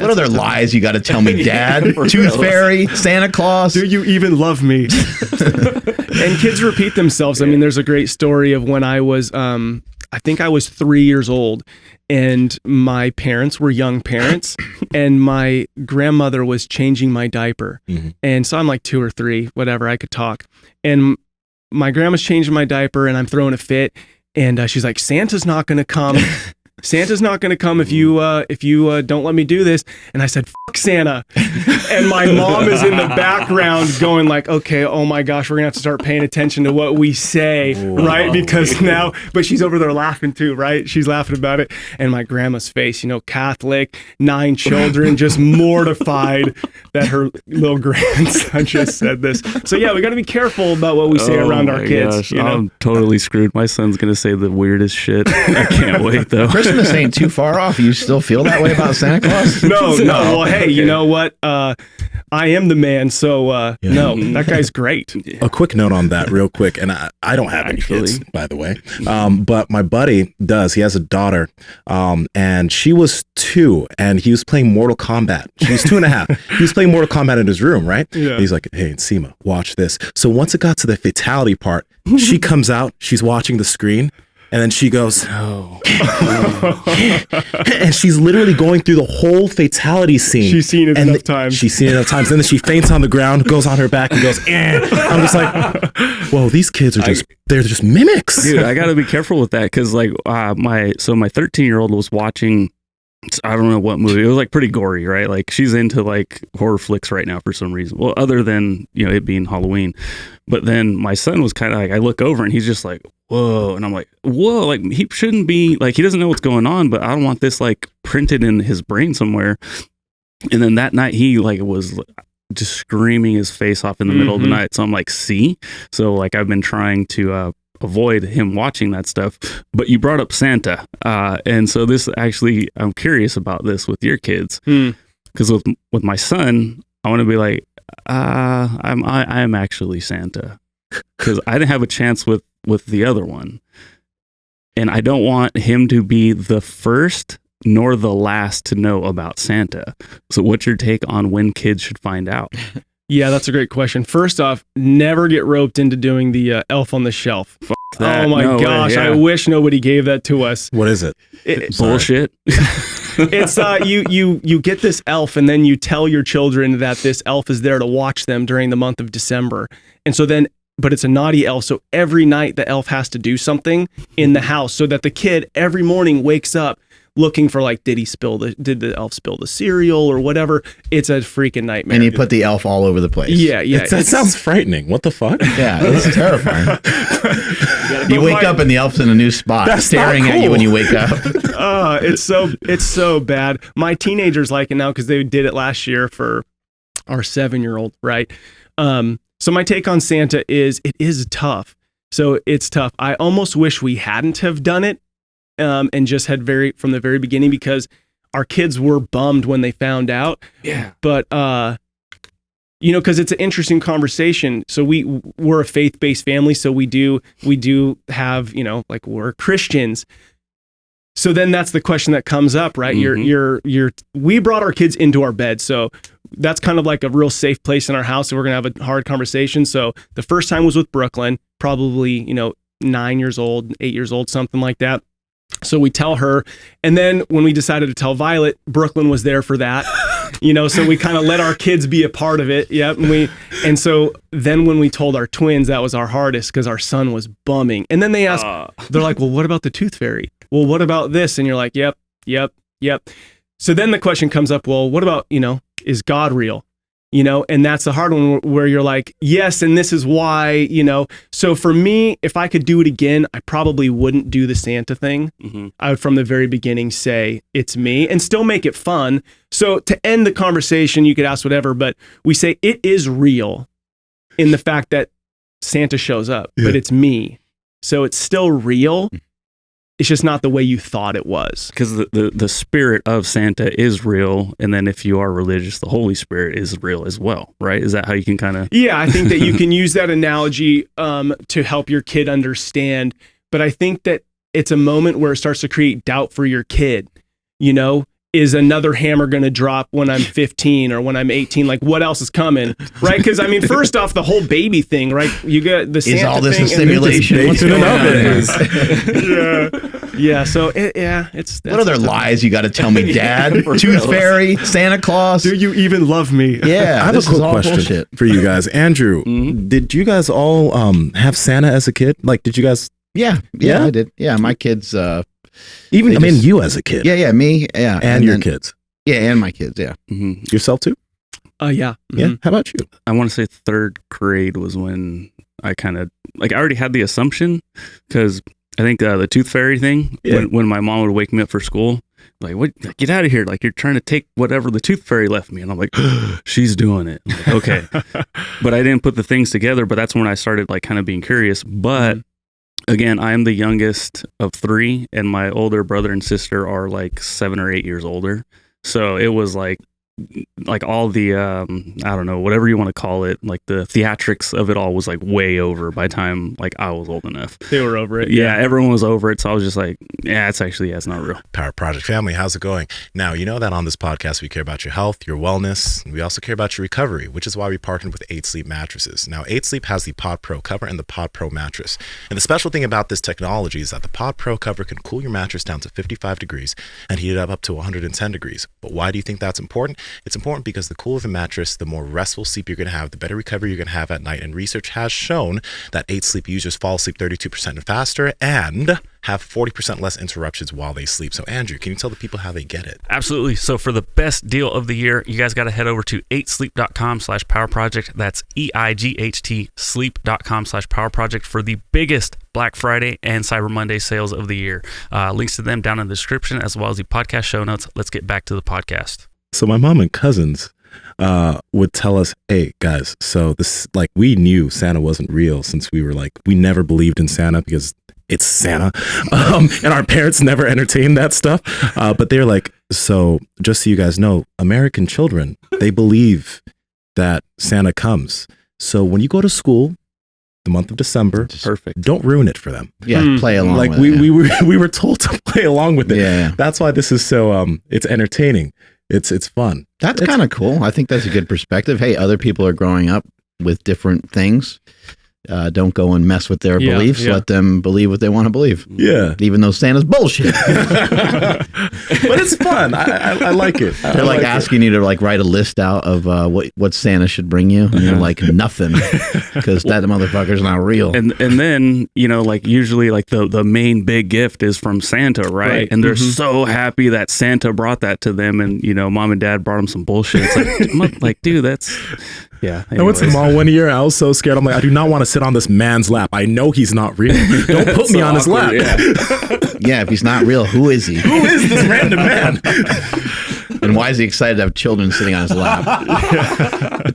What other lies you got to tell me, Dad? Tooth Fairy, Santa Claus. Do you even love me? And kids repeat themselves. I mean, there's a great story of when I was, I think I was 3 years old, and my parents were young parents, and my grandmother was changing my diaper. Mm-hmm. And so I'm like 2 or 3, whatever, I could talk. And my grandma's changing my diaper, and I'm throwing a fit. And she's like, Santa's not going to come. Santa's not going to come if you don't let me do this. And I said, fuck Santa. And my mom is in the background going like, okay, oh my gosh, we're going to have to start paying attention to what we say, right? Because now, but she's over there laughing too, right? She's laughing about it. And my grandma's face, Catholic, 9 children, just mortified that her little grandson just said this. So yeah, we got to be careful about what we say around our kids. Gosh, I'm totally screwed. My son's going to say the weirdest shit. I can't wait though. Christmas ain't too far off. You still feel that way about Santa Claus? No. Well, hey, you know what? I am the man, so no, that guy's great. A quick note on that real quick, and I don't have any kids, by the way, but my buddy does. He has a daughter, and she was 2, and he was playing Mortal Kombat. She was 2.5. He was playing Mortal Kombat in his room, right? Yeah. He's like, hey, Nsima, watch this. So once it got to the fatality part, she comes out, she's watching the screen, and then she goes, oh. And she's literally going through the whole fatality scene. She's seen it enough times. She's seen it enough times. And then she faints on the ground, goes on her back, and goes, eh. I'm just like, whoa, these kids are they're just mimics. Dude, I got to be careful with that because like my 13-year-old was watching, I don't know what movie. It was like pretty gory, right? Like she's into like horror flicks right now for some reason. Well, other than, it being Halloween. But then my son was kind of like, I look over and he's just like, whoa. And I'm like, whoa, like he shouldn't be, like he doesn't know what's going on, but I don't want this like printed in his brain somewhere. And then that night he like was just screaming his face off in the middle of the night. So I'm like, see? So like I've been trying to avoid him watching that stuff. But you brought up Santa. And so this actually, I'm curious about this with your kids. Because with my son, I want to be like, I'm actually Santa. Because I didn't have a chance with the other one. And I don't want him to be the first nor the last to know about Santa. So what's your take on when kids should find out? Yeah, that's a great question. First off, never get roped into doing the Elf on the Shelf. Fuck that. Oh my gosh, way, yeah. I wish nobody gave that to us. What is it? Bullshit. It's you get this elf and then you tell your children that this elf is there to watch them during the month of December. And so then, but it's a naughty elf. So every night the elf has to do something in the house so that the kid every morning wakes up looking for like, did the elf spill the cereal or whatever? It's a freaking nightmare. And he put the elf all over the place. Yeah. That sounds frightening. What the fuck? Yeah, it's terrifying. You wake up and the elf's in a new spot, staring at you when you wake up. It's so bad. My teenagers like it now because they did it last year for our 7-year-old, right? So my take on Santa is it is tough. So it's tough. I almost wish we hadn't have done it. And just had from the very beginning because our kids were bummed when they found out. Yeah. But, because it's an interesting conversation. So we're a faith-based family. So we do have, like we're Christians. So then that's the question that comes up, right? We brought our kids into our bed. So that's kind of like a real safe place in our house. So we're going to have a hard conversation. So the first time was with Brooklyn, probably, 9 years old, 8 years old, something like that. So we tell her, and then when we decided to tell Violet, Brooklyn was there for that, so we kind of let our kids be a part of it. Yep. And so then when we told our twins, that was our hardest because our son was bumming. And then they asked, they're like, well, what about the tooth fairy? Well, what about this? And you're like, yep. So then the question comes up, well, what about, is God real? And that's the hard one where you're like, yes, and this is why, So for me, if I could do it again, I probably wouldn't do the Santa thing. Mm-hmm. I would from the very beginning say it's me and still make it fun. So to end the conversation, you could ask whatever, but we say it is real in the fact that Santa shows up, but it's me. So it's still real. It's just not the way you thought it was. Because the spirit of Santa is real. And then if you are religious, the Holy Spirit is real as well, right? Is that how you can kind of... Yeah, I think that you can use that analogy to help your kid understand. But I think that it's a moment where it starts to create doubt for your kid. is another hammer going to drop when I'm 15 or when I'm 18? Like, what else is coming, right? Because I mean, first off, the whole baby thing, right? You got the Santa is all this thing a simulation? What's going on? Yeah. So it's what other lies you got to tell me, Dad? Tooth Fairy, Santa Claus. Do you even love me? Yeah, I have a quick question for you guys. Andrew, did you guys all have Santa as a kid? Like, did you guys? Yeah, I did. Yeah, my kids. You as a kid. Yeah, me. Yeah, and your kids. Yeah, and my kids. Yeah, yourself too. Yeah. Yeah. How about you? I want to say third grade was when I kind of I already had the assumption because I think the tooth fairy thing when my mom would wake me up for school. Like, what? Get out of here! Like, you're trying to take whatever the tooth fairy left me, and I'm like, she's doing it. Like, okay, but I didn't put the things together. But that's when I started like kind of being curious. But again, I am the youngest of 3, and my older brother and sister are like 7 or 8 years older. So it was like all the I don't know, whatever you want to call it, like the theatrics of it all was like way over by the time like I was old enough. They were over it. Yeah, everyone was over it. So I was just like, it's not real. Power Project family, how's it going? Now, you know that on this podcast, we care about your health, your wellness, and we also care about your recovery, which is why we partnered with 8 Sleep mattresses. Now, 8 Sleep has the Pod Pro cover and the Pod Pro mattress. And the special thing about this technology is that the Pod Pro cover can cool your mattress down to 55 degrees and heat it up to 110 degrees. But why do you think that's important? It's important because the cooler the mattress, the more restful sleep you're going to have, the better recovery you're going to have at night. And research has shown that 8 Sleep users fall asleep 32% faster and have 40% less interruptions while they sleep. So Andrew, can you tell the people how they get it? Absolutely. So for the best deal of the year, you guys got to head over to 8sleep.com/powerproject. That's EIGHT sleep.com/powerproject for the biggest Black Friday and Cyber Monday sales of the year. Links to them down in the description as well as the podcast show notes. Let's get back to the podcast. So my mom and cousins would tell us, hey guys, so this, like, we knew Santa wasn't real since we were like, we never believed in Santa because it's Santa. And our parents never entertained that stuff. But they're like, so just so you guys know, American children, they believe that Santa comes. So when you go to school, the month of December, perfect. Don't ruin it for them. Yeah, play along. Like with we were told to play along with it. Yeah. That's why this is so it's entertaining. It's fun. That's kind of cool. I think that's a good perspective. Hey, other people are growing up with different things. Don't go and mess with their beliefs. Yeah. Let them believe what they want to believe. Yeah. Even though Santa's bullshit. But it's fun. I like it. They're like asking you to like write a list out of what Santa should bring you. And you're like, nothing. Because that motherfucker's not real. And then, you know, like usually like the main big gift is from Santa, right? And they're so happy that Santa brought that to them, and, you know, mom and dad brought them some bullshit. It's like, dude, that's... Yeah. I went to the mall one year and I was so scared. I'm like, I do not want to sit on this man's lap. I know he's not real. Don't put me on his lap. Yeah, if he's not real, who is he? Who is this random man? And why is he excited to have children sitting on his lap?